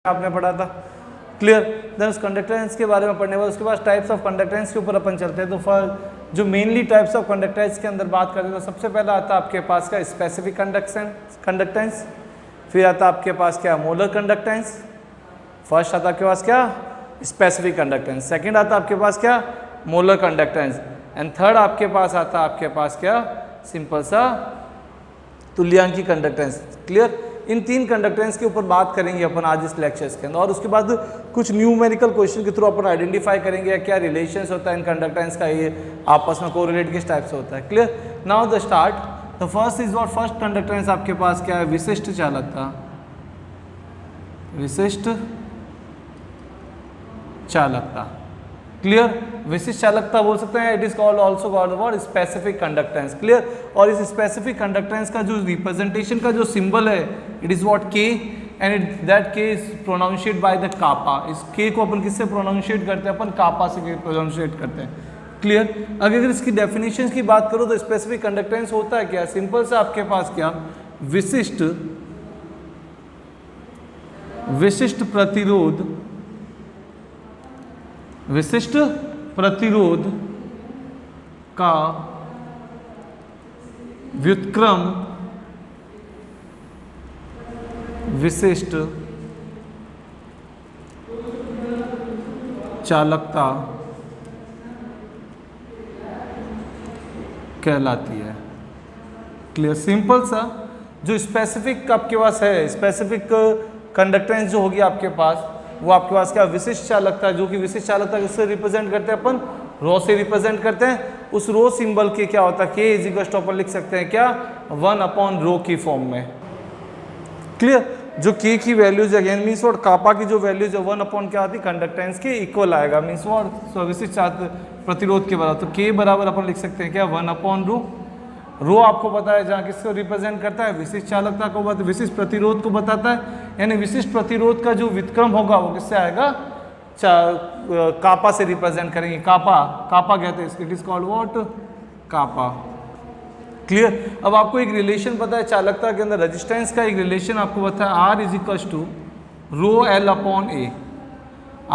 आपने पढ़ा था, क्लियर। देन उस कंडक्टेंस के बारे में पढ़ने के बाद उसके बाद टाइप्स ऑफ कंडक्टेंस के ऊपर अपन चलते हैं। तो फर्स्ट जो मेनली टाइप्स ऑफ कंडक्टेंस के अंदर बात करते हैं तो सबसे पहला आता है आपके पास का स्पेसिफिक कंडक्टेंस, फिर आता है आपके पास क्या मोलर कंडक्टेंस, फर्स्ट आता है आपके पास क्या स्पेसिफिक कंडक्टेंस, सेकंड आता है आपके पास क्या मोलर कंडक्टेंस, एंड थर्ड आपके पास आता है आपके पास क्या सिंपल सा तुल्यांकी कंडक्टेंस, क्लियर। इन तीन कंडक्टेंस के ऊपर बात करेंगे अपन आज इस लेक्चर्स के अंदर, और उसके बाद कुछ न्यूमेरिकल क्वेश्चन के थ्रू अपन आइडेंटिफाई करेंगे क्या रिलेशंस होता है इन कंडक्टेंस का, ये आपस में कोरिलेट किस टाइप से होता है, clear. Now the start, the first is what, first conductance आपके पास क्या है विशिष्ट चालकता, विशिष्ट चालकता, क्लियर। विशिष्ट चालकता बोल सकते हैं, it is called also called what specific conductance, clear. और इस स्पेसिफिक कंडक्टेंस का जो रिप्रेजेंटेशन का जो सिंबल है इट इज व्हाट के, एंड दैट के इज प्रोनाउंशिएट बाय द कापा। इस के को अपन किससे प्रोनाउंशिएट करते हैं, अपन कापा से प्रोनाउंशिएट करते हैं, क्लियर। अगर इसकी डेफिनेशन की बात करो तो स्पेसिफिक कंडक्टेंस होता है क्या, सिंपल से आपके पास क्या विशिष्ट प्रतिरोध का व्युत्क्रम विशिष्ट चालकता कहलाती है, क्लियर। सिंपल सा जो स्पेसिफिक आपके पास है, स्पेसिफिक कंडक्टेंस जो होगी आपके पास वो आपके पास क्या विशिष्ट चालकता, जो कि विशिष्ट चालकता किससे रिप्रेजेंट करते हैं अपन रो से रिप्रेजेंट करते हैं। उस रो सिंबल के क्या होता है के इज इक्वल टू अपन लिख सकते हैं क्या 1/रो की फॉर्म में, क्लियर। जो के की वैल्यूज अगेन मीन्स व्हाट कापा की जो वैल्यूज है 1/ क्या आती कंडक्टेंस के इक्वल आएगा, मीन्स व्हाट विशिष्ट प्रतिरोध के बराबर। तो के बराबर अपन लिख सकते हैं क्या 1/रो। रो आपको पता है जहाँ किसको रिप्रेजेंट करता है विशिष्ट चालकता को, विशिष्ट प्रतिरोध को बताता है, यानी विशिष्ट प्रतिरोध का जो व्युत्क्रम होगा वो किससे आएगा कापा से रिप्रेजेंट करेंगे। कापा कहते हैं इसके, it is called what kappa, clear. अब आपको एक रिलेशन पता है चालकता के अंदर, रेजिस्टेंस का एक रिलेशन आपको पता है R is equal to rho L upon A.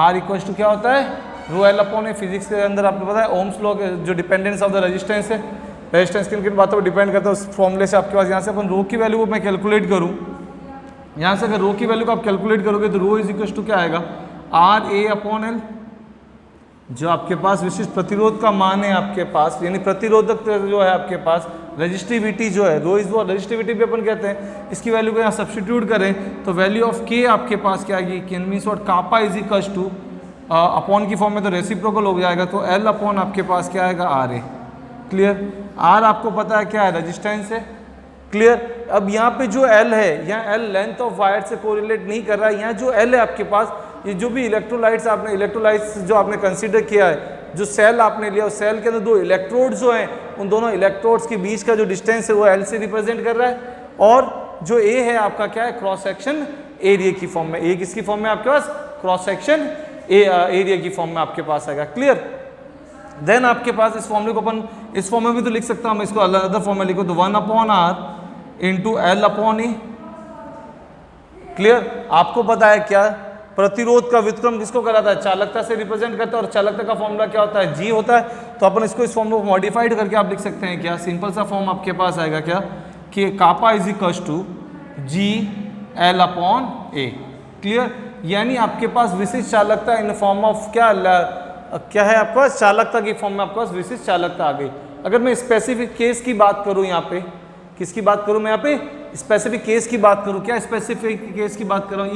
R equal to क्या होता है rho L upon A. Physics के अंदर आपको पता है ओम्स लॉ जो डिपेंडेंस ऑफ द रेजिस्टेंस है, रेजिस्टेंस किन किन बातों पर डिपेंड करता है, उस फॉर्मूले से आपके पास यहाँ से अपन रो की वैल्यू को मैं कैलकुलेट करूँ, यहाँ से अगर रो की वैल्यू को आप कैलकुलेट करोगे तो रो इज इक्वल टू क्या आएगा RA/L, जो आपके पास विशिष्ट प्रतिरोध का मान है आपके पास, यानी प्रतिरोधक जो है आपके पास रेजिस्टिविटी जो है रो इज वो रेजिस्टिविटी भी अपन कहते हैं। इसकी वैल्यू को यहाँ सब्स्टिट्यूट करें तो वैल्यू ऑफ के आपके पास क्या आएगी can means what kappa is equal to upon की फॉर्म में तो रेसिप्रोकल हो जाएगा, तो L अपॉन आपके पास क्या आएगा RA, क्लियर। R आपको पता है क्या है रेजिस्टेंस है, क्लियर। अब यहाँ पे जो L है, यहाँ L लेंथ ऑफ वायर से कोरिलेट नहीं कर रहा है, यहाँ जो L है आपके पास ये जो भी इलेक्ट्रोलाइट्स जो आपने कंसीडर किया है, जो सेल आपने लिया उस सेल के अंदर दो इलेक्ट्रोड्स जो हैं उन दोनों इलेक्ट्रोड्स के बीच का जो डिस्टेंस है वो L से रिप्रेजेंट कर रहा है, और जो A है आपका क्या है क्रॉस सेक्शन एरिया की फॉर्म में। A किसकी फॉर्म में आपके पास क्रॉस सेक्शन एरिया की फॉर्म में आपके पास आएगा, क्लियर। देन आपके पास इस फॉर्मूले को अपन इस फॉर्म में भी तो लिख सकता हूँ, मैं इसको अलग फॉर्म में लिखो तो 1/R इंटू L/A, क्लियर। आपको पता है क्या प्रतिरोध का व्युत्क्रम किसको कहलाता है चालकता से रिप्रेजेंट करता है, और चालकता का फॉर्मूला क्या होता है G होता है। तो अपन इसको इस फॉर्म को मॉडिफाइड करके आप लिख सकते हैं क्या सिंपल सा फॉर्म आपके पास आएगा क्या कि kappa is equal to GL/A, clear. यानी आपके पास विशिष्ट चालकता इन फॉर्म ऑफ क्या है आपके पास चालकता की फॉर्म में आपके पास विशिष्ट चालकता आ गई। अगर मैं स्पेसिफिक केस की बात करूं, यहाँ पे किसकी बात करूं मैं यहाँ पे स्पेसिफिक केस की बात करूं, क्या स्पेसिफिक केस की बात कर रहा हूँ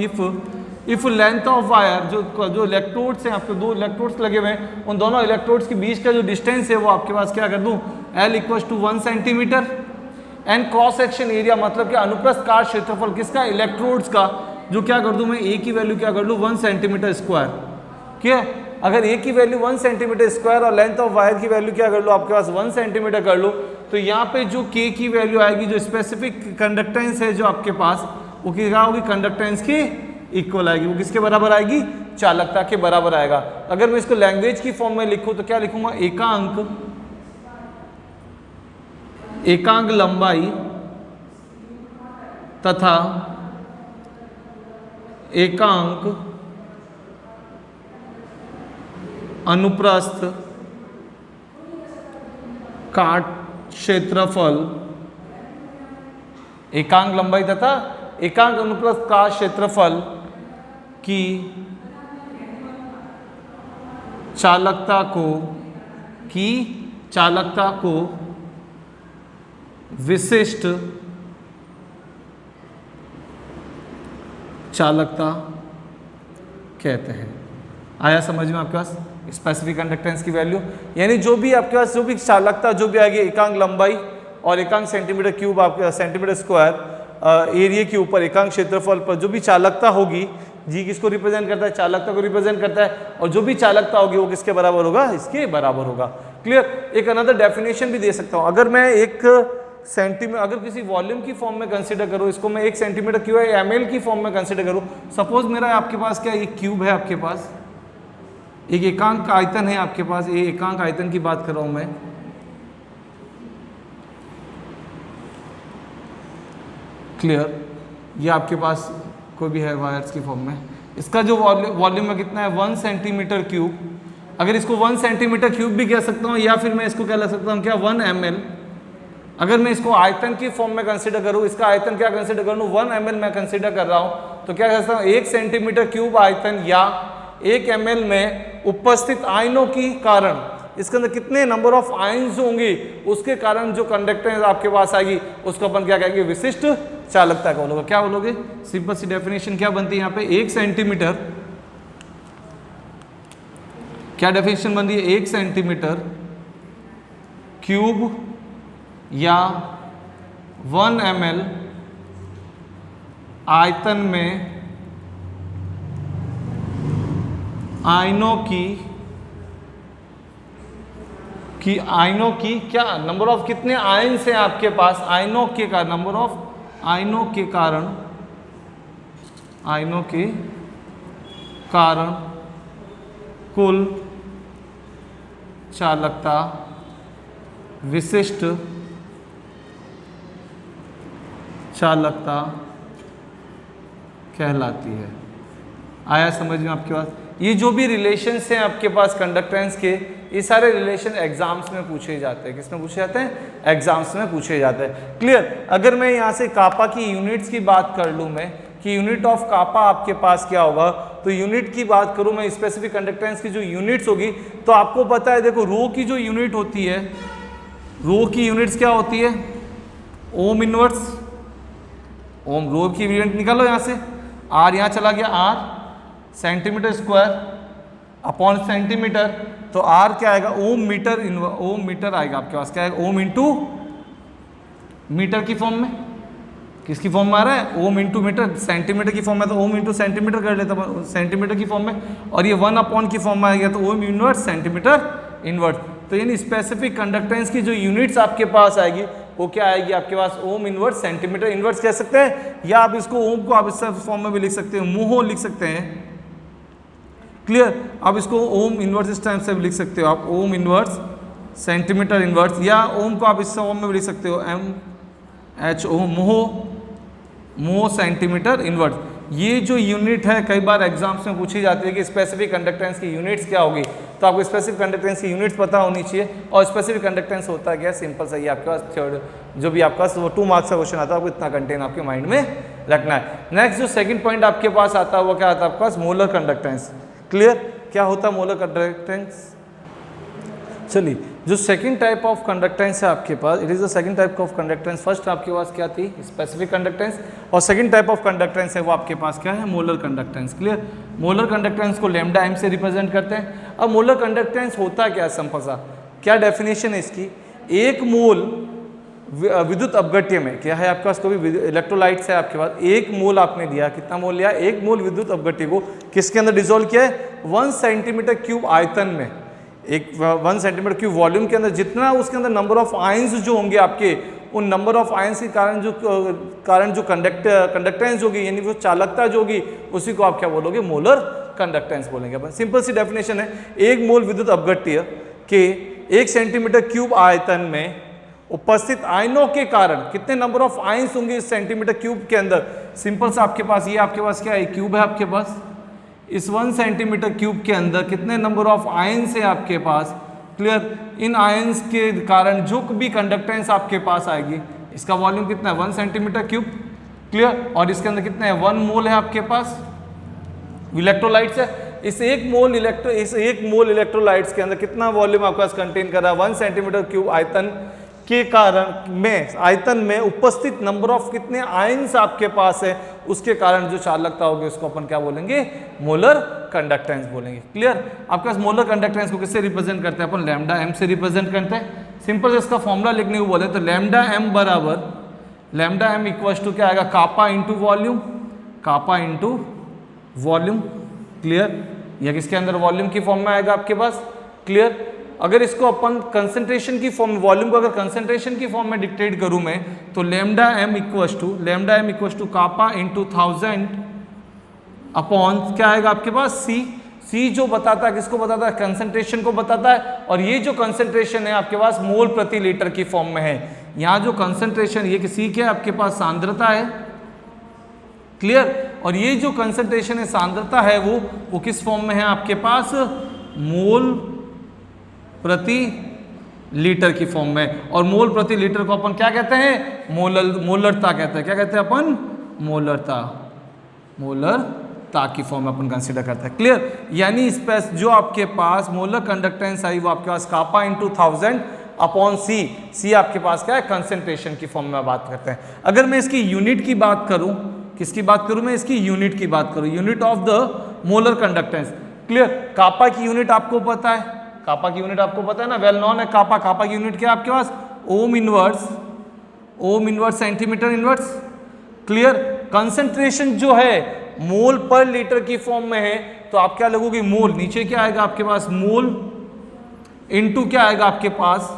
इफ लेंथ ऑफ वायर जो इलेक्ट्रोड्स हैं आपके दो इलेक्ट्रोड्स लगे हुए हैं उन दोनों इलेक्ट्रोड्स के बीच का जो डिस्टेंस है वो आपके पास क्या कर दूं L equal to 1 centimetre, and cross section area मतलब कि अनुप्रस्थ काट क्षेत्रफल किसका इलेक्ट्रोड्स का, जो क्या कर दूं मैं A की वैल्यू क्या कर लूँ 1 सेंटीमीटर स्क्वायर, क्या अगर A की वैल्यू 1 सेंटीमीटर स्क्वायर और लेंथ ऑफ वायर की वैल्यू क्या कर लो आपके पास 1 सेंटीमीटर कर लो, तो यहाँ पे जो K की वैल्यू आएगी जो स्पेसिफिक कंडक्टेंस है जो आपके पास वो क्या होगी कंडक्टेंस की इक्वल आएगी, वो किसके बराबर आएगी चालकता के बराबर आएगा। अगर मैं इसको लैंग्वेज की फॉर्म में लिखूं तो क्या लिखूंगा एकांक लंबाई तथा एकांक अनुप्रस्थ काट क्षेत्रफल, एकांक लंबाई तथा एकांक अनुप्रस्थ काट क्षेत्रफल की चालकता को विशिष्ट चालकता कहते हैं। आया समझ में आपके पास स्पेसिफिक कंडक्टेंस की वैल्यू, यानी जो भी आपके पास जो भी चालकता जो भी आएगी एकांक लंबाई और एकांक सेंटीमीटर क्यूब आपके सेंटीमीटर स्क्वायर एरिया के ऊपर एकांक क्षेत्रफल पर जो भी चालकता होगी, जी किसको रिप्रेजेंट करता है, चालकता को रिप्रेजेंट करता है, और जो भी चालकता होगी वो किसके बराबर होगा, इसके बराबर होगा। क्लियर। एक अनदर डेफिनेशन भी दे सकता हूँ, अगर मैं एक सेंटीमीटर अगर किसी वॉल्यूम की फॉर्म में कंसीडर करूँ, इसको मैं 1 सेंटीमीटर क्यूब है ml की फॉर्म में कंसीडर करूँ, सपोज मेरा आपके पास क्या एक क्यूब है, आपके पास एक एकांक आयतन है, आपके पास ये एकांक आयतन की बात कर रहा हूं मैं, क्लियर। ये आपके पास कोई भी है वायर्स की फॉर्म में, इसका जो वॉल्यूम है कितना है 1 सेंटीमीटर क्यूब। अगर इसको 1 सेंटीमीटर क्यूब भी कह सकता हूँ, या फिर मैं इसको क्या लग सकता हूँ, क्या 1 ml। अगर मैं इसको आयतन की फॉर्म में कंसीडर करूँ, इसका आयतन क्या कंसीडर करूँ, 1 ml मैं कंसीडर कर रहा हूँ, तो क्या कर सकता हूँ 1 सेंटीमीटर क्यूब आयतन या 1 ml में उपस्थित आयनों की कारण, इसके अंदर कितने नंबर ऑफ आयन्स होंगे उसके कारण जो कंडक्टेंस आपके पास आएगी उसको अपन क्या कहेंगे, विशिष्ट चालकता का बोलोगे। क्या बोलोगे, सिंपल सी डेफिनेशन क्या बनती है यहाँ पे, 1 सेंटीमीटर, क्या डेफिनेशन बनती है, 1 सेंटीमीटर क्यूब या 1 ml आयतन में आयनों की क्या नंबर ऑफ, कितने आयन्स हैं आपके पास, आयनों के कारण, नंबर ऑफ आयनों के कारण कुल चालकता विशिष्ट चालकता कहलाती है। आया समझ में आपके पास। ये जो भी रिलेशंस हैं आपके पास कंडक्टेंस के, ये सारे रिलेशन एग्जाम्स में पूछे जाते हैं। किसमें पूछे जाते हैं, एग्जाम्स में पूछे जाते हैं। क्लियर। अगर मैं यहाँ से कापा की यूनिट्स की बात कर लूँ मैं, कि यूनिट ऑफ कापा आपके पास क्या होगा, तो यूनिट की बात करूँ मैं, स्पेसिफिक कंडक्टेंस की जो यूनिट्स होगी, तो आपको पता है, देखो रो की जो यूनिट होती है, रो की यूनिट्स क्या होती है, ओम इनवर्स, ओम, रो की यूनिट निकालो यहाँ से, आर यहाँ चला गया, R centimetre square upon centimetre, तो आर क्या आएगा, ओम मीटर, ओम मीटर आएगा आपके पास, क्या आएगा, ओम इंटू मीटर की फॉर्म में, किसकी फॉर्म में आ रहा है, ओम इंटू मीटर, सेंटीमीटर की फॉर्म में तो ओम इंटू सेंटीमीटर कर लेता सेंटीमीटर की फॉर्म में, और ये 1 अपॉन की फॉर्म में आ गया तो ओम इनवर्स सेंटीमीटर इनवर्स। तो यानी स्पेसिफिक कंडक्टेंस की जो यूनिट्स आपके पास आएगी वो क्या आएगी आपके पास, ओम इनवर्स सेंटीमीटर इनवर्स कह सकते हैं, या आप इसको ओम को आप इस फॉर्म में भी लिख सकते हैं, मोहो लिख सकते हैं। क्लियर। आप इसको ओम इनवर्स इस टाइम से भी लिख सकते हो, आप ओम इनवर्स सेंटीमीटर इनवर्स, या ओम को आप इस फॉर्म में भी लिख सकते हो, MHO, मोहो सेंटीमीटर इनवर्स। ये जो यूनिट है कई बार एग्जाम्स में पूछी जाती है कि स्पेसिफिक कंडक्टेंस की यूनिट्स क्या होगी, तो आपको स्पेसिफिक कंडक्टेंस की यूनिट्स पता होनी चाहिए। और स्पेसिफिक कंडक्टेंस होता क्या है, सिंपल सा, ये आपके पास थर्ड जो भी आपके पास वो 2 मार्क्स का क्वेश्चन आता है, आपको इतना कंटेंट आपके माइंड में रखना है। नेक्स्ट जो सेकंड पॉइंट आपके पास आता है वो क्या आता है आपके पास, मोलर कंडक्टेंस। क्लियर। क्या होता है मोलर कंडक्टेंस। चलिए, जो सेकंड टाइप ऑफ कंडक्टेंस है आपके पास, it is the second type of conductance. First आपके पास क्या थी, स्पेसिफिक कंडक्टेंस, और सेकंड टाइप ऑफ कंडक्टेंस है वो आपके पास क्या है, molar conductance. Clear. Molar conductance को लैम्डा m से रिप्रेजेंट करते हैं। अब मोलर कंडक्टेंस होता क्या है, सिंपल सा, क्या डेफिनेशन है इसकी, एक मोल विद्युत अपघट्य में, क्या है आपके पास, कोई इलेक्ट्रोलाइट्स है आपके पास, 1 मोल आपने लिया, कितना मोल लिया, 1 मोल विद्युत अपघट्य को किसके अंदर डिसॉल्व किया है, 1 सेंटीमीटर क्यूब आयतन में, एक 1 सेंटीमीटर क्यूब वॉल्यूम के अंदर, जितना उसके अंदर नंबर ऑफ आयंस जो होंगे आपके, उन नंबर ऑफ आयंस के कारण जो कंडक्टेंस होगी, यानी वो चालकता जो होगी, उसी को आप क्या बोलोगे, मोलर कंडक्टेंस बोलेंगे अपन। सिंपल सी डेफिनेशन है, 1 मोल विद्युत अपघट्य के 1 सेंटीमीटर क्यूब आयतन में उपस्थित आयनों के कारण कितने नंबर ऑफ आयन्स होंगे इस सेंटीमीटर क्यूब के अंदर। सिंपल सा आपके पास ये आपके पास क्या है, क्यूब है आपके पास, इस 1 सेंटीमीटर क्यूब के अंदर कितने नंबर ऑफ आयन्स है आपके पास। क्लियर, इन आयन्स के कारण जो भी कंडक्टेंस आपके पास आएगी, इसका वॉल्यूम कितना है 1 सेंटीमीटर क्यूब। क्लियर, और इसके अंदर कितने हैं 1 मोल है आपके पास इलेक्ट्रोलाइट्स है। इस एक मोल इलेक्ट्रोलाइट्स के अंदर कितना वॉल्यूम आपके पास कंटेन कर रहा है 1 सेंटीमीटर क्यूब आयतन के कारण में, आयतन में उपस्थित नंबर ऑफ कितने आयन्स आपके पास है, उसके कारण जो चालकता होगी उसको अपन क्या बोलेंगे, मोलर कंडक्टेंस बोलेंगे। क्लियर, आपके पास मोलर कंडक्टेंस को किससे रिप्रेजेंट करते हैं अपन, लैम्डा एम से रिप्रेजेंट करते हैं। सिंपल से इसका फॉर्मूला लिखने को बोले तो लैम्डा एम बराबर, लैम्डा एम इक्वल टू क्या आएगा, kappa into volume, kappa into volume. Clear, यह किसके अंदर वॉल्यूम की फॉर्म में आएगा आपके पास। क्लियर, अगर इसको अपन कंसंट्रेशन की फॉर्म, वॉल्यूम को अगर कंसंट्रेशन की फॉर्म में डिक्टेट करूं मैं, तो lambda M equal to kappa into 1000 upon क्या आएगा आपके पास सी। सी जो बताता है, किसको बताता है, कंसंट्रेशन को बताता है। और ये जो कंसंट्रेशन है आपके पास मोल प्रति लीटर की फॉर्म में है। यहाँ जो कंसंट्रेशन, ये सी क्या है आपके पास, सांद्रता है। क्लियर, और ये जो कंसंट्रेशन है, सांद्रता है, वो किस फॉर्म में है आपके पास, मोल प्रति लीटर की फॉर्म में। और मोल प्रति लीटर को अपन क्या कहते हैं, मोलरता कहते हैं। क्या कहते हैं अपन, मोलरता, मोलरता की फॉर्म में अपन कंसीडर करते हैं। क्लियर, यानी स्पेस जो आपके पास मोलर कंडक्टेंस आई वो आपके पास कापा इंटू 1000 अपॉन सी। सी आपके पास क्या है, कंसंट्रेशन की फॉर्म में बात करते हैं। अगर मैं इसकी यूनिट की बात करूं, किसकी बात करूं मैं, इसकी यूनिट की बात करूं, unit of the molar conductance. Clear, kappa की यूनिट आपको पता है, कापा की यूनिट आपको पता है ना, वेल नॉन है कापा। कापा की यूनिट क्या है आपके पास, ohm inverse centimetre inverse. Clear, concentration जो है मोल पर लीटर की फॉर्म में है, तो आप क्या लगोगे, मोल, नीचे क्या आएगा आपके पास, मोल इनटू क्या आएगा आपके पास,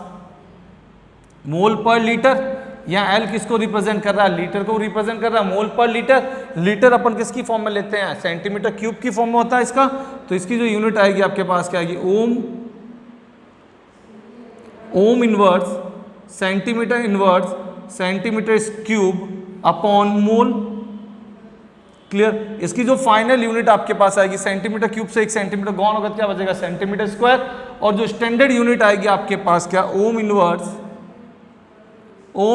मोल पर लीटर। यहाँ एल किसको रिप्रेजेंट कर रहा है, लीटर को रिप्रेजेंट कर रहा है, मोल पर लीटर। लीटर अपन किसकी फॉर्म में लेते हैं, सेंटीमीटर क्यूब की फॉर्म में होता है इसका। तो इसकी जो यूनिट आएगी आपके पास क्या आएगी, ओम inverse centimetre cube upon mole. Clear, इसकी जो फाइनल यूनिट आपके पास आएगी, सेंटीमीटर क्यूब से 1 सेंटीमीटर गॉन होगा, क्या बचेगा, सेंटीमीटर स्क्वायर। और जो स्टैंडर्ड यूनिट आएगी आपके पास क्या, ohm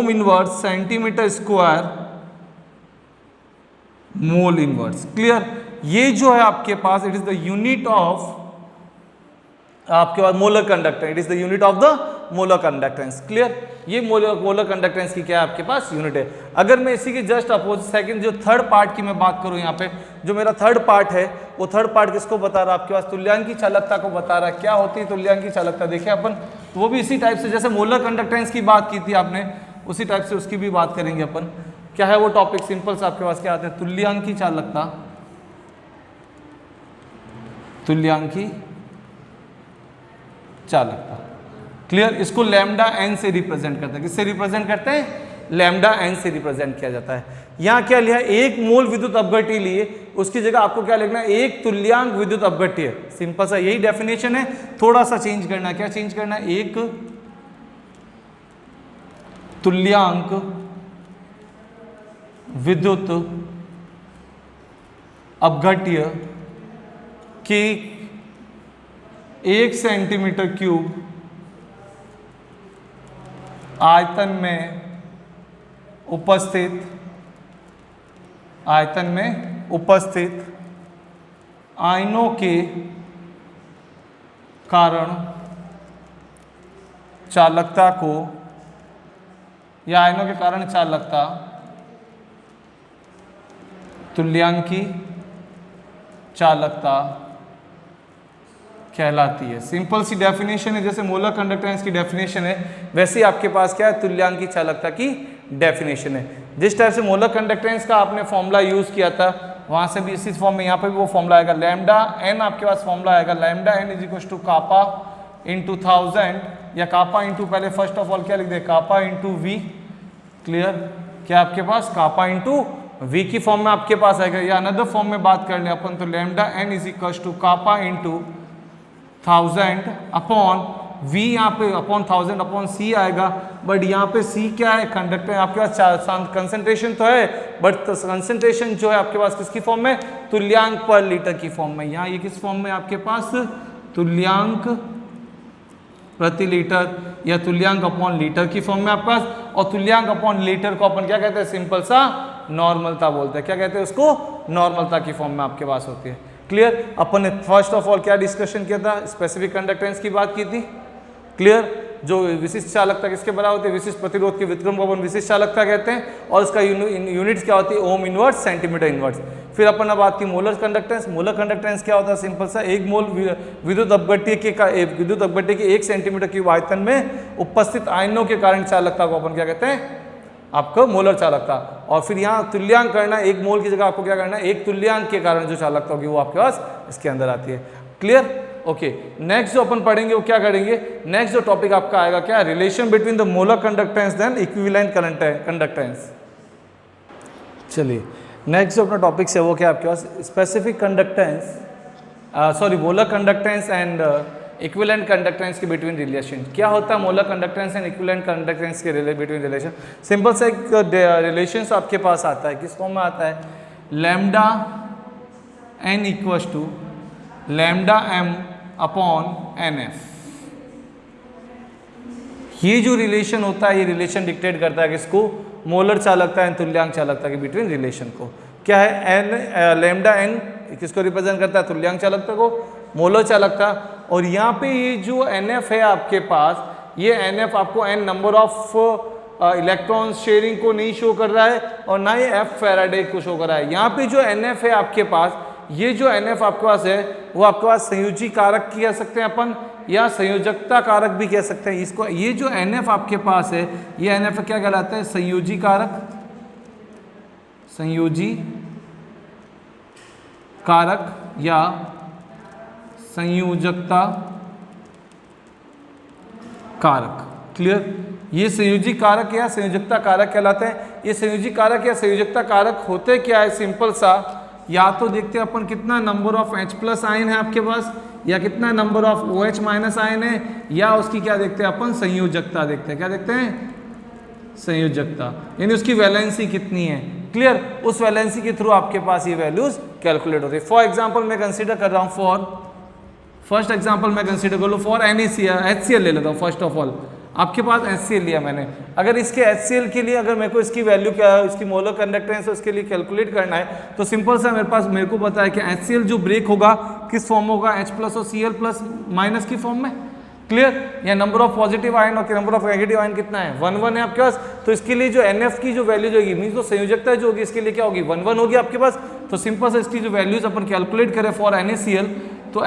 inverse centimetre square mole inverse. Clear, ये जो है आपके पास, it is the unit of आपके पास molar conductance, it is the unit of the molar conductance. Clear, ये मोलर कंडक्टेंस की क्या है आपके पास यूनिट है। अगर मैं इसी की जस्ट अपोजिट सेकंड जो थर्ड पार्ट की मैं बात करूं, यहाँ पे जो मेरा थर्ड पार्ट है, वो थर्ड पार्ट किसको बता रहा है आपके पास, तुल्यांकी चालकता को बता रहा है। क्या होती है तुल्यांकी चालकता, देखिए अपन, तो वो भी इसी टाइप से जैसे मोलर कंडक्टेंस की बात की थी आपने, उसी टाइप से उसकी भी बात करेंगे अपन। क्या है वो टॉपिक, सिंपल से आपके पास क्या आते हैं, तुल्यांकी चालकता, तुल्यांकी चालकता। क्लियर, इसको लैम्डा एन से रिप्रेजेंट करते हैं, किससे रिप्रेजेंट करते हैं, लैम्डा एन से रिप्रेजेंट किया जाता है। यहां क्या लिया, 1 मोल विद्युत अपघट्य लिए, उसकी जगह आपको क्या लिखना है, 1 तुल्यांक विद्युत अपघट्य। सिंपल सा यही डेफिनेशन है, थोड़ा सा चेंज करना है। क्या चेंज करना है, 1 तुल्यांक विद्युत अपघट्य की 1 सेंटीमीटर क्यूब आयतन में उपस्थित आयनों के कारण चालकता को, या आयनों के कारण चालकता तुल्यांकी चालकता कहलाती है। सिंपल सी डेफिनेशन है, जैसे मोलर कंडक्टेंस की डेफिनेशन है, वैसे ही आपके पास क्या है, तुल्यांकी चालकता की डेफिनेशन है। जिस टाइप से मोलर कंडक्टेंस का आपने फॉर्मूला यूज किया था, वहां से भी इसी फॉर्म में यहाँ पे भी वो फॉर्मूला आएगा, लैम्डा एन आपके पास फॉर्मूला आएगा, lambda N is equal to kappa into 1000, या कापा इंटू, पहले फर्स्ट ऑफ ऑल क्या लिख दे, कापा इंटू वी। क्लियर, क्या आपके पास कापा इंटू वी की फॉर्म में आपके पास आएगा, या अनदर फॉर्म में बात कर ले अपन, तो lambda N is equal to kappa into 1000 upon वी, यहाँ पे अपॉन 1000 अपॉन सी आएगा, बट यहाँ पे C क्या है, कंडक्टर। आपके पास कंसंट्रेशन तो है, बट कंसंट्रेशन जो है आपके पास किसकी फॉर्म में, तुल्यांक पर लीटर की फॉर्म में। यहाँ ये किस फॉर्म में आपके पास, तुल्यांक प्रति लीटर या तुल्यांक अपॉन लीटर की फॉर्म में आपके पास। और तुल्यांक अपॉन लीटर को अपन क्या कहते हैं, सिंपल सा नॉर्मलता बोलते हैं। क्या कहते हैं उसको, नॉर्मलता की फॉर्म में आपके पास होती है। क्लियर। अपन ने फर्स्ट ऑफ ऑल क्या डिस्कशन किया था, स्पेसिफिक कंडक्टेंस की बात की थी। क्लियर। जो विशिष्ट चालकता किसके बराबर होती है, विशिष्ट प्रतिरोध के व्युत्क्रम को अपन विशिष्ट चालकता कहते हैं, और इसका यूनिट्स क्या होती है, ओम इनवर्स, सेंटीमीटर इनवर्स। फिर अपन ने बात की मोलर कंडक्टेंस। मोलर कंडक्टेंस क्या होता है, सिंपल सा, एक मोल विद्युत अपघट्य के 1 सेंटीमीटर क्यूब आयतन में उपस्थित आयनों के कारण चालकता को अपन क्या कहते हैं, आपको मोलर चालकता। और फिर यहाँ तुल्यांक करना, एक मोल की जगह आपको क्या करना है, एक तुल्यांक के कारण जो चालकता होगी वो आपके पास इसके अंदर आती है। क्लियर। ओके, नेक्स्ट जो अपन पढ़ेंगे वो क्या करेंगे, नेक्स्ट जो टॉपिक आपका आएगा क्या, relation between the molar conductance then equivalent conductance. चलिए नेक्स्ट जो अपना टॉपिक है वो क्या आपके पास, specific conductance, molar conductance and equivalent conductance के बिटवीन रिलेशन। क्या होता है molar conductance and equivalent conductance के बिटवीन रिलेशन। सिंपल सा एक रिलेशन आपके पास आता है, किस फॉर्म में आता है, lambda n equals to lambda m upon NF। ये जो रिलेशन होता है, ये रिलेशन डिक्टेट करता है किसको, मोलर चालकता एंड तुल्यांक चालकता के बिटवीन रिलेशन को। क्या है, n लैम्डा n किसको रिप्रेजेंट करता है, तुल्यांक चालकता को, मोलर चालकता। और यहाँ पे ये जो NF है आपके पास, ये NF आपको n number of electron sharing को नहीं शो कर रहा है, और ना ये F फैराडे को शो कर रहा है। यहाँ पे जो NF है आपके पास, ये जो NF आपके पास है वो आपके पास संयोजी कारक कह सकते हैं अपन, या संयोजकता कारक भी कह सकते हैं इसको। ये जो NF आपके पास है, ये NF क्या कहलाता है, संयोजी कारक, संयोजी कारक या संयोजकता कारक। क्लियर। ये संयोजी कारक या संयोजकता कारक कहलाते हैं। ये संयोजी कारक या संयोजकता कारक होते क्या है, सिंपल सा, या तो देखते हैं अपन कितना number of H plus ion है आपके पास, या कितना number of OH minus ion है, या उसकी क्या देखते हैं अपन, संयोजकता देखते हैं। क्या देखते हैं, संयोजकता, यानी उसकी वैलेंसी कितनी है। क्लियर। उस वैलेंसी के थ्रू आपके पास ये वैल्यूज कैलकुलेट होती है। फॉर एग्जाम्पल मैं कंसिडर कर रहा हूँ, फर्स्ट एग्जाम्पल मैं कंसिडर कर लूँ फॉर HCl ले लेता हूँ। फर्स्ट ऑफ ऑल आपके पास HCl लिया मैंने, अगर इसके HCl के लिए अगर मेरे को इसकी वैल्यू क्या है, इसकी मोलर कंडक्टेंस है, उसके लिए कैलकुलेट करना है, तो सिंपल सा मेरे को पता है कि HCl जो ब्रेक होगा किस फॉर्म होगा, H प्लस और Cl प्लस माइनस की फॉर्म में। क्लियर। या नंबर ऑफ पॉजिटिव आयन और नंबर ऑफ नेगेटिव आयन कितना है, 1 1 है आपके पास। तो इसके लिए जो NF की जो वैल्यू होगी, मीन तो संयोजकता जो होगी इसके लिए क्या होगी, 1 1 होगी आपके पास। तो सिंपल से इसकी जो वैल्यूज अपन कैलकुलेट करें फॉर NaCl, तो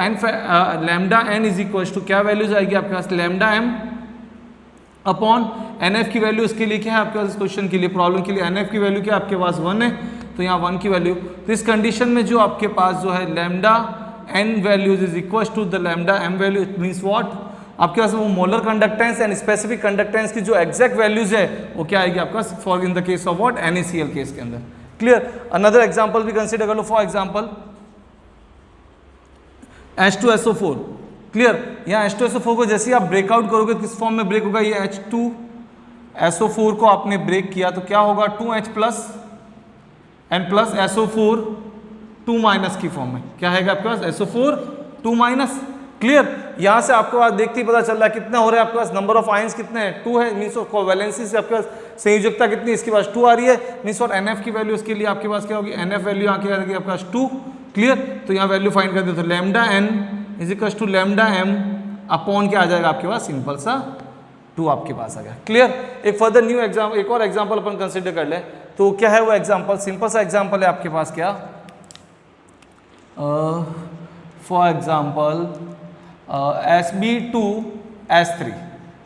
lambda n is equal to क्या वैल्यूज आएगी आपके पास, लैम्डा m अपॉन NF की वैल्यू इसके लिए क्या है आपके पास, इस क्वेश्चन के लिए, प्रॉब्लम के लिए NF की वैल्यू क्या आपके पास 1 है, तो यहाँ 1 की वैल्यू। तो इस कंडीशन में जो आपके पास जो है lambda n values is equal to the lambda m value, it means what, आपके पास वो molar conductance and specific conductance की जो एग्जैक्ट वैल्यूज है वो क्या आएगी आपका, for in the case of what, NaCl case के अंदर। क्लियर। अनदर एग्जांपल भी कंसीडर कर लो, फॉर एग्जांपल H2SO4। क्लियर। यहाँ H2SO4 को जैसे आप ब्रेकआउट करोगे किस फॉर्म में ब्रेक होगा, ये H2SO4 को आपने ब्रेक किया तो क्या होगा, 2H plus and plus SO4 2 minus की फॉर्म में। क्या है आपके पास, SO4 2 माइनस। क्लियर। यहाँ से आपको आज देखते ही पता चल रहा है कितना हो रहा है आपके पास, नंबर ऑफ आयंस कितने हैं, 2 है, मीन्स कोवैलेंसी से आपके पास संयोजकता कितनी, इसके पास 2 आ रही है, मीन्स और NF की वैल्यू इसके लिए आपके पास क्या होगी, NF वैल्यू आके आ रही है आपके पास 2। क्लियर। तो यहाँ वैल्यू फाइंड कर दे तो lambda n is equal to lambda m upon क्या आ जाएगा आपके पास, सिंपल सा 2 आपके पास आ गया। क्लियर। एक फर्दर न्यू एग्जाम्पल, एक और एग्जाम्पल अपन कंसिडर कर ले, तो क्या है वो एग्जाम्पल, सिंपल सा एग्जाम्पल है आपके पास, क्या फॉर एग्जाम्पल Sb2S3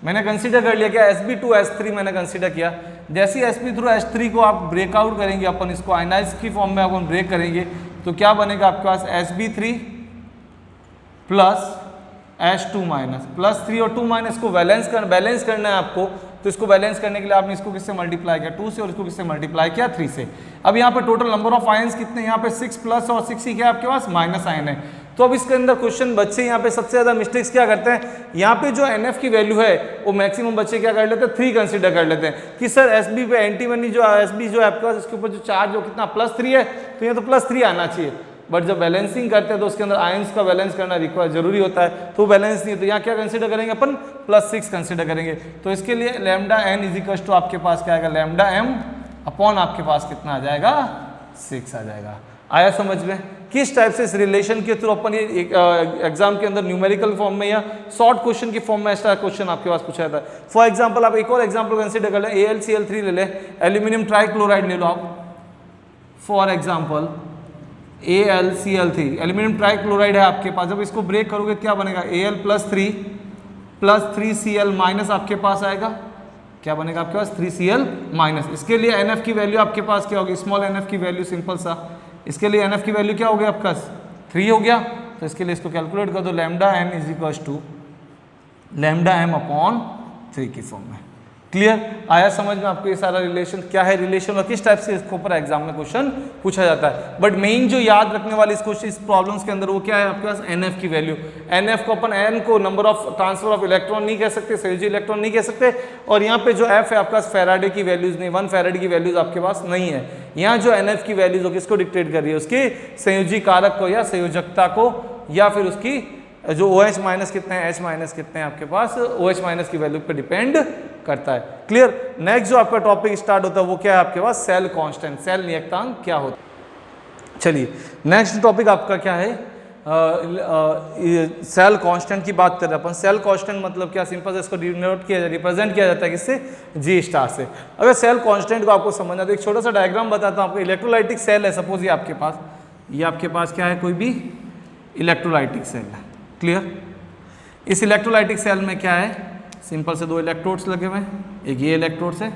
मैंने कंसीडर कर लिया, क्या Sb2S3 मैंने कंसीडर किया। जैसे ही Sb2S3 को आप ब्रेकआउट करेंगे, अपन इसको आयनाइज की फॉर्म में अपन ब्रेक करेंगे, तो क्या बनेगा आपके पास, Sb3 plus H2 minus, plus 3 और 2 माइनस को बैलेंस करना है आपको। तो इसको बैलेंस करने के लिए आपने इसको किससे मल्टीप्लाई किया, 2 से, और इसको किससे मल्टीप्लाई किया, 3 से। अब यहाँ पे टोटल नंबर ऑफ आयंस कितने, यहाँ पे 6 प्लस और 6 ही क्या आपके पास माइनस आयन है। तो अब इसके अंदर क्वेश्चन बच्चे यहाँ पे सबसे ज़्यादा मिस्टेक्स क्या करते हैं, यहाँ पे जो एन की वैल्यू है वो मैक्सिमम बच्चे क्या कर लेते हैं, 3 कंसीडर कर लेते हैं कि सर एस बी पे एंटीमनी जो एस बी जो है आपके पास इसके ऊपर जो चार्ज हो कितना +3 है, तो ये तो +3 आना चाहिए। बट जब बैलेंसिंग करते हैं तो उसके अंदर आयंस का बैलेंस करना रिक्वायर जरूरी होता है, तो बैलेंस नहीं है, तो यहाँ क्या कंसीडर करेंगे अपन +6 कंसीडर करेंगे। तो इसके लिए lambda N is equal to आपके पास क्या आएगा, लैम्डा एम अपॉन आपके पास कितना आ जाएगा, 6 आ जाएगा। आया समझ में? किस टाइप से इस रिलेशन के थ्रू अपन ये एग्जाम के अंदर न्यूमेरिकल फॉर्म में या शॉर्ट क्वेश्चन की फॉर्म में ऐसा क्वेश्चन आपके पास पूछा जाता है। फॉर एग्जांपल आप एक और एग्जांपल कंसीडर कर लें, AlCl3 ले लें, एल्यूमिनियम ट्राइक्लोराइड ले लो आप। For example AlCl3 aluminium trichloride है आपके पास, जब इसको ब्रेक करोगे क्या बनेगा, Al + 3Cl माइनस आपके पास आएगा, क्या बनेगा आपके पास 3Cl माइनस। इसके लिए NF की वैल्यू आपके पास क्या होगी, स्मॉल NF की वैल्यू सिंपल सा, इसके लिए NF की वैल्यू क्या हो गया आपका 3 हो गया, तो इसके लिए इसको कैलकुलेट कर दो, lambda n is equal to lambda m upon 3 की फॉर्म में। क्लियर? आया समझ में आपको ये सारा रिलेशन, क्या है रिलेशन और किस टाइप से इसके ऊपर एग्जाम में क्वेश्चन पूछा जाता है। बट मेन जो याद रखने वाली इस प्रॉब्लम्स के अंदर वो क्या है आपके पास, NF की वैल्यू। NF को अपन n को number of transfer of electron नहीं कह सकते, संयोजी इलेक्ट्रॉन नहीं कह सकते, और यहाँ पे जो F है आपके पास फैराडे की वैल्यूज नहीं, 1 फैराडे की वैल्यूज आपके पास नहीं है। यहाँ जो NF की वैल्यूज हो किसको डिक्टेट कर रही है, उसकी संयोजी कारक को या संयोजकता को, या फिर उसकी जो OH माइनस कितने हैं, H माइनस कितने हैं आपके पास, OH माइनस की वैल्यू पे डिपेंड करता है। क्लियर? नेक्स्ट जो आपका टॉपिक स्टार्ट होता है वो क्या है आपके पास, सेल कांस्टेंट, सेल नियतांक क्या होता है। चलिए नेक्स्ट टॉपिक आपका क्या है, सेल कांस्टेंट की बात कर रहे हैं अपन। सेल कांस्टेंट मतलब क्या, सिंपल से इसको डिनोट किया रिप्रेजेंट किया जाता है किससे, G* से। अगर सेल कांस्टेंट को आपको समझना तो एक छोटा सा डायग्राम बताता हूँ आपको। इलेक्ट्रोलाइटिक सेल है, सपोज ये आपके पास, ये आपके पास क्या है, कोई भी इलेक्ट्रोलाइटिक सेल है। क्लियर? इस इलेक्ट्रोलाइटिक सेल में क्या है, सिंपल से 2 इलेक्ट्रोड्स लगे हुए हैं, एक ये इलेक्ट्रोड्स है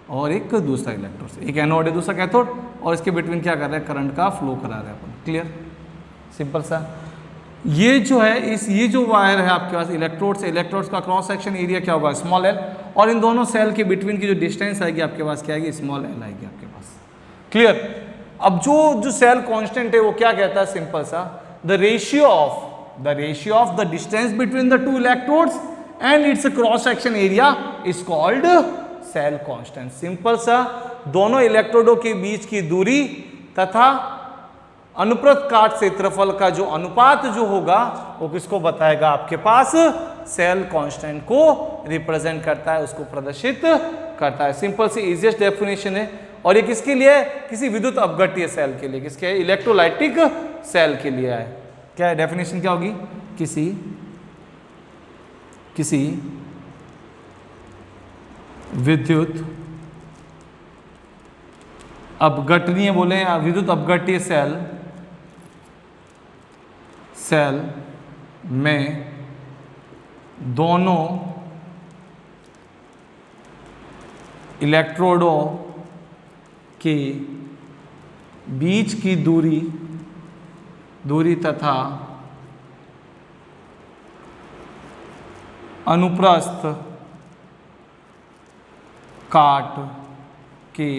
और एक दूसरा इलेक्ट्रोड्स है, एक एनोड है दूसरा कैथोड, और इसके बिटवीन क्या कर रहे हैं, करंट का फ्लो करा रहे हैं अपन। क्लियर? सिंपल सा। ये जो है ये जो वायर है आपके पास इलेक्ट्रोड्स है, इलेक्ट्रोड्स का क्रॉस सेक्शन एरिया क्या होगा, स्मॉल l, और इन दोनों सेल के बिटवीन की जो डिस्टेंस आएगी आपके पास क्या आएगी, स्मॉल l आएगी आपके पास। क्लियर? अब जो सेल कांस्टेंट है वो क्या कहता है, सिंपल सा, the ratio of the distance between the 2 electrodes and its cross section area is called cell constant। Simple सा, दोनों इलेक्ट्रोडों के बीच की दूरी तथा अनुप्रस्थ काट क्षेत्रफल का जो अनुपात जो होगा वो किसको बताएगा, आपके पास सेल कांस्टेंट को रिप्रेजेंट करता है, उसको प्रदर्शित करता है। सिंपल सी इजीएस्ट डेफिनेशन है, और ये किसके लिए, किसी विद्युत अपघट्य सेल के लिए, किसके, इलेक्ट्रोलाइटिक सेल के लिए है। क्या है डेफिनेशन, क्या होगी, किसी विद्युत अपघटनीय बोले, विद्युत अपघट्य सेल में दोनों इलेक्ट्रोडों के बीच की दूरी तथा अनुप्रस्थ काट के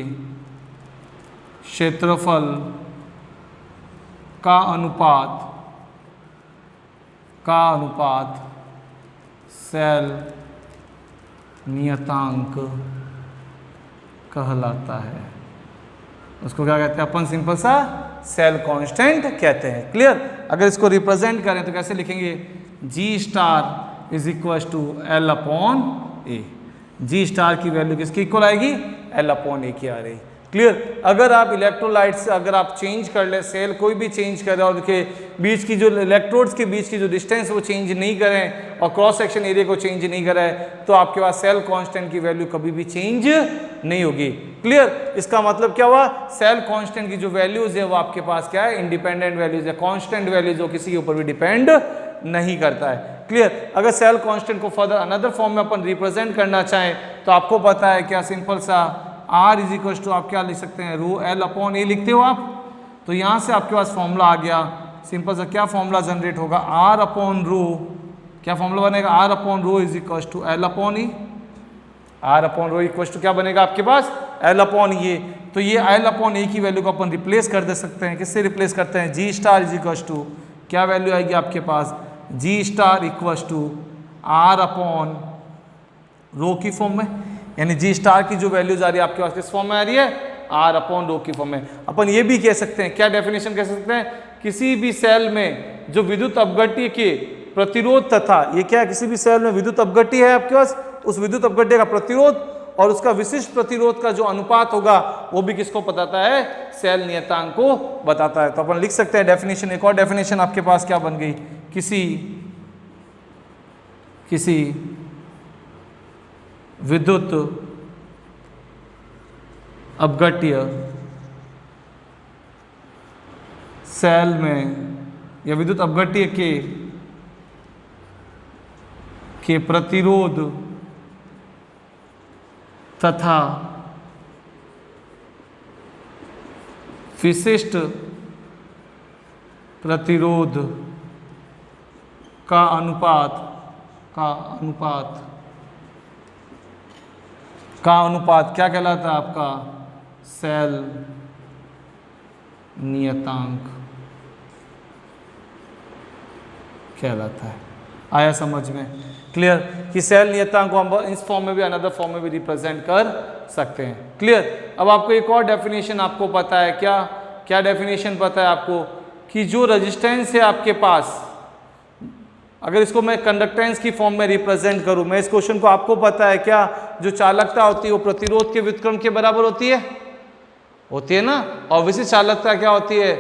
क्षेत्रफल का अनुपात सेल नियतांक कहलाता है। उसको क्या कहते हैं अपन, सिंपल सा सेल कांस्टेंट कहते हैं। क्लियर? अगर इसको रिप्रेजेंट करें तो कैसे लिखेंगे, G* is equal to L/A। G* की वैल्यू किसकी इक्वल आएगी, L/A की आ रही। क्लियर? अगर आप इलेक्ट्रोलाइट से अगर आप चेंज कर ले, सेल कोई भी चेंज करें और के बीच की जो इलेक्ट्रोड्स के बीच की जो डिस्टेंस वो चेंज नहीं करें और क्रॉस सेक्शन एरिया को चेंज नहीं करें, तो आपके पास सेल कांस्टेंट की वैल्यू कभी भी चेंज नहीं होगी। क्लियर? इसका मतलब क्या हुआ, सेल कांस्टेंट की जो वैल्यूज है वो आपके पास क्या है, इंडिपेंडेंट वैल्यूज है, कांस्टेंट वैल्यूज जो किसी के ऊपर भी डिपेंड नहीं करता है। क्लियर? अगर सेल कांस्टेंट को फर्दर अनदर फॉर्म में अपन रिप्रेजेंट करना चाहें तो आपको पता है क्या, सिंपल सा R इज इक्वल टू आप क्या लिख सकते हैं, ρL/A लिखते हो आप, तो यहाँ से आपके पास फॉर्मूला आ गया। सिंपल सा क्या फॉर्मूला जनरेट होगा, R/ρ, क्या फॉर्मूला बनेगा, R/ρ is equal to L/E। R/ρ equal to क्या बनेगा आपके पास, L/E। तो ये L/A की वैल्यू को अपन रिप्लेस कर दे सकते हैं, किससे रिप्लेस करते हैं, G* इज इक्वल टू क्या वैल्यू आएगी आपके पास, G star equals to R upon rho की फॉर्म में, यानी जी स्टार की जो वैल्यूज आ रही है आपके पास किस फॉर्म में आ रही है, आर अपॉन रो की फॉर्म में। अपन ये भी कह सकते हैं, क्या डेफिनेशन कह सकते हैं, किसी भी सेल में जो विद्युत अपघट्य के प्रतिरोध तथा, ये क्या है, किसी भी सेल में विद्युत अपघट्य है आपके पास, उस विद्युत अपघट्य का प्रतिरोध और उसका विशिष्ट प्रतिरोध का जो अनुपात होगा वो भी किसको बताता है, सेल नियतांक को बताता है। तो अपन लिख सकते हैं डेफिनेशन, एक और डेफिनेशन आपके पास क्या बन गई, किसी विद्युत अपघट्य सेल में या विद्युत अपघट्य के प्रतिरोध तथा विशिष्ट प्रतिरोध का अनुपात क्या कहलाता है आपका, सेल नियतांक कहलाता है। आया समझ में, क्लियर, कि सेल नियतांक को हम इस फॉर्म में भी, अनदर फॉर्म में भी रिप्रेजेंट कर सकते हैं। क्लियर। अब आपको एक और डेफिनेशन आपको पता है, क्या डेफिनेशन पता है आपको, कि जो रेजिस्टेंस है आपके पास, अगर इसको मैं कंडक्टेंस की फॉर्म में रिप्रेजेंट करूं, मैं इस क्वेश्चन को, आपको पता है क्या, जो चालकता होती है वो प्रतिरोध के व्युत्क्रम के बराबर होती है ना, और विशिष्ट चालकता क्या होती है,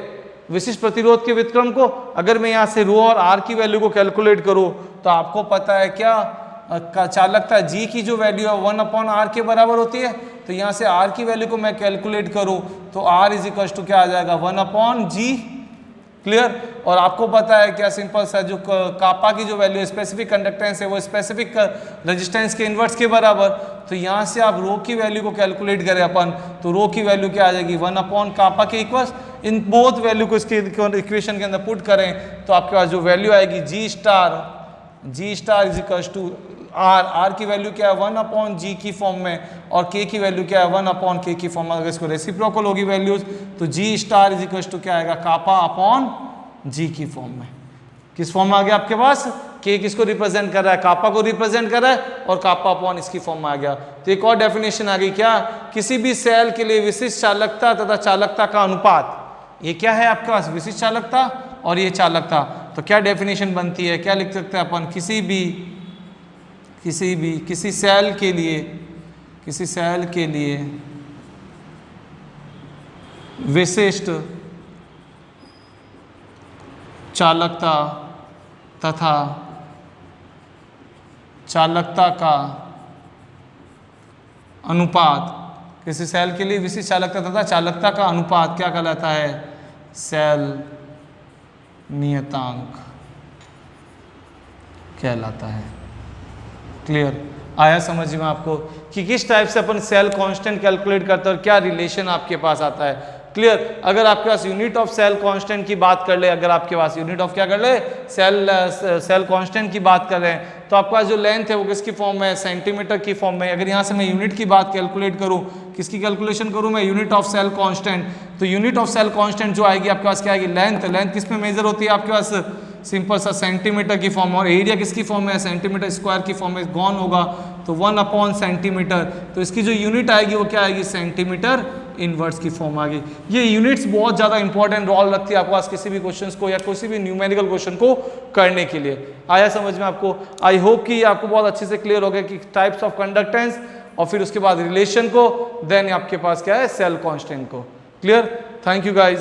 विशिष्ट प्रतिरोध के व्युत्क्रम को। अगर मैं यहाँ से रो और आर की वैल्यू को कैलकुलेट करूं तो आपको पता है क्या, चालकता जी की जो वैल्यू है 1/r के बराबर होती है। तो यहाँ से आर की वैल्यू को मैं कैलकुलेट करूं तो आर इज इक्वल टू क्या आ जाएगा, 1/g। क्लियर। और आपको पता है क्या, सिंपल सा, जो कापा की जो वैल्यू स्पेसिफिक कंडक्टेंस है वो स्पेसिफिक रेजिस्टेंस के इन्वर्स के बराबर। तो यहाँ से आप रो की वैल्यू को कैलकुलेट करें अपन, तो रो की वैल्यू क्या आ जाएगी, 1/कापा के इक्वल्स, इन बोथ वैल्यू को इसके इक्वेशन के अंदर पुट करें तो आपके पास जो वैल्यू आएगी G star is equal to R की वैल्यू क्या है 1/g की फॉर्म में, और k की वैल्यू क्या है 1/k की फॉर्म में। अगर इसको रेसिप्रोकल होगी वैल्यूज तो जी स्टार इज इक्वल टू क्या आएगा, कापा अपॉन जी की फॉर्म में। किस फॉर्म में आ गया आपके पास, k किसको रिप्रेजेंट कर रहा है, कापा को रिप्रेजेंट कर रहा है, और कापा अपॉन इसकी फॉर्म में आ गया। तो एक और डेफिनेशन आ गई, क्या, किसी भी सेल के लिए विशिष्ट चालकता तथा चालकता का अनुपात, ये क्या है आपके पास, विशिष्ट चालकता और ये चालकता। तो क्या डेफिनेशन बनती है, क्या लिख सकते हैं अपन, किसी सेल के लिए विशिष्ट चालकता तथा चालकता का अनुपात, किसी सेल के लिए विशिष्ट चालकता तथा चालकता का अनुपात क्या कहलाता है, सेल नियतांक कहलाता है। क्लियर। आया समझ में आपको कि किस टाइप से अपन सेल कांस्टेंट कैलकुलेट करते हैं और क्या रिलेशन आपके पास आता है। क्लियर। अगर आपके पास यूनिट ऑफ सेल कांस्टेंट की बात कर ले, अगर आपके पास यूनिट ऑफ क्या कर ले, सेल कांस्टेंट की बात कर रहे हैं, तो आपके पास जो लेंथ है वो किसकी फॉर्म में है, सेंटीमीटर की फॉर्म में। अगर यहाँ से मैं यूनिट की बात कैलकुलेट करूँ, किसकी कैलकुलेशन करूँ मैं, यूनिट ऑफ सेल कांस्टेंट, तो यूनिट ऑफ सेल कांस्टेंट जो आएगी आपके पास क्या आएगी, लेंथ किस में मेजर होती है आपके पास, सिंपल सा सेंटीमीटर की फॉर्म, और एरिया किसकी फॉर्म में है, सेंटीमीटर स्क्वायर की फॉर्म में गॉन होगा, तो 1/सेंटीमीटर। तो इसकी जो यूनिट आएगी वो क्या आएगी, सेंटीमीटर इनवर्स की फॉर्म आ गई। ये यूनिट्स बहुत ज़्यादा इंपॉर्टेंट रोल रखती है आपके पास किसी भी क्वेश्चंस को या किसी भी न्यूमेरिकल क्वेश्चन को करने के लिए। आया समझ में आपको। आई होप कि आपको बहुत अच्छे से क्लियर हो गया कि टाइप्स ऑफ कंडक्टेंस और फिर उसके बाद रिलेशन को, देन आपके पास क्या है, सेल कांस्टेंट को। क्लियर। Thank you guys.